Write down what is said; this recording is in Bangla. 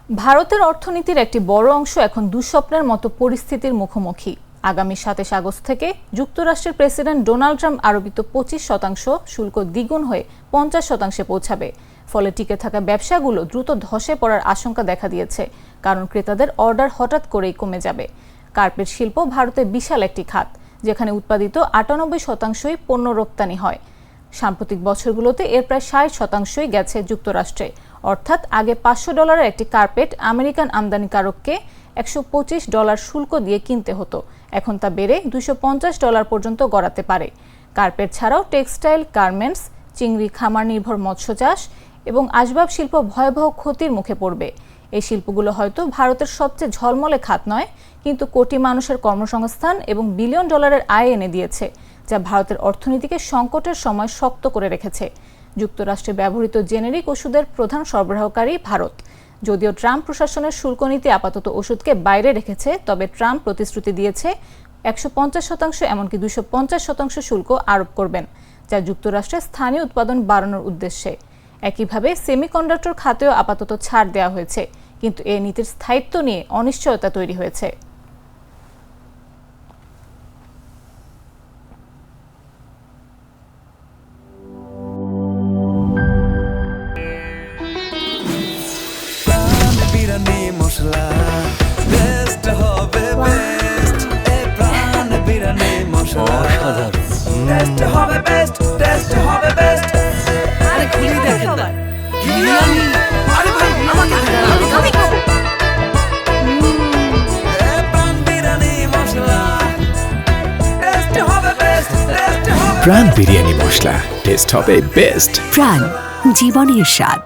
ভারতের অর্থনীতির একটি বড় অংশ এখন দুঃস্বপ্নের মতো পরিস্থিতির মুখোমুখি। আগামী ২৭ আগস্ট থেকে যুক্তরাষ্ট্রের প্রেসিডেন্ট ডোনাল্ড ট্রাম্প আরোপিত ২৫% শুল্ক দ্বিগুণ হয়ে ৫০% পৌঁছাবে। ফলে টিকে থাকা ব্যবসাগুলো দ্রুত ধসে পড়ার আশঙ্কা দেখা দিয়েছে, কারণ ক্রেতাদের অর্ডার হঠাৎ করেই কমে যাবে। কার্পেট শিল্প ভারতের বিশাল একটি খাত, যেখানে উৎপাদিত ৯৮%ই পণ্য রপ্তানি হয়। সাম্প্রতিক বছরগুলোতে এর প্রায় ৬০%ই গেছে যুক্তরাষ্ট্রে। অর্থাৎ আগে $৫০০ একটি কার্পেট আমেরিকান আমদানিকারককে $১২৫ শুল্ক দিয়ে কিনতে হতো, এখন তা বেড়ে $২৫০ পর্যন্ত গড়াতে পারে। কার্পেট ছাড়াও টেক্সটাইল, গার্মেন্টস, চিংড়ি খামার নির্ভর মৎস্য চাষ এবং আসবাব শিল্প ভয়াবহ ক্ষতির মুখে পড়বে। এই শিল্পগুলো হয়তো ভারতের সবচেয়ে ঝলমলে খাত নয়, কিন্তু কোটি মানুষের কর্মসংস্থান এবং $বিলিয়ন আয় এনে দিয়েছে, যা ভারতের অর্থনীতিকে সংকটের সময় শক্ত করে রেখেছে। যুক্তরাষ্ট্রে ব্যবহৃত জেনেরিক ওষুধের প্রধান সরবরাহকারী ভারত। যদিও ট্রাম্প প্রশাসনের শুল্ক নীতি আপাতত ওষুধকে বাইরে রেখেছে, তবে ট্রাম্প প্রতিশ্রুতি দিয়েছে ১৫০%, এমনকি ২৫০% শুল্ক আরোপ করবেন, যা যুক্তরাষ্ট্রের স্থানীয় উৎপাদন বাড়ানোর উদ্দেশ্যে। একইভাবে সেমিকন্ডাক্টর খাতেও আপাতত ছাড় দেওয়া হয়েছে, কিন্তু এই নীতির স্থায়িত্ব নিয়ে অনিশ্চয়তা তৈরি হয়েছে। মশলা বেস্ট হবে বেস্ট, এই প্রাণ বিরিয়ানি মশলা টেস্ট হবে বেস্ট, টেস্ট হবে বেস্ট। আরে খুলি দেখেন না বিরিয়ানি, আরে ভাই আমাকে আমি খাবো। এই প্রাণ বিরিয়ানি মশলা টেস্ট হবে বেস্ট, টেস্ট হবে। প্রাণ বিরিয়ানি মশলা টেস্ট হবে বেস্ট। প্রাণ, জীবনের স্বাদ।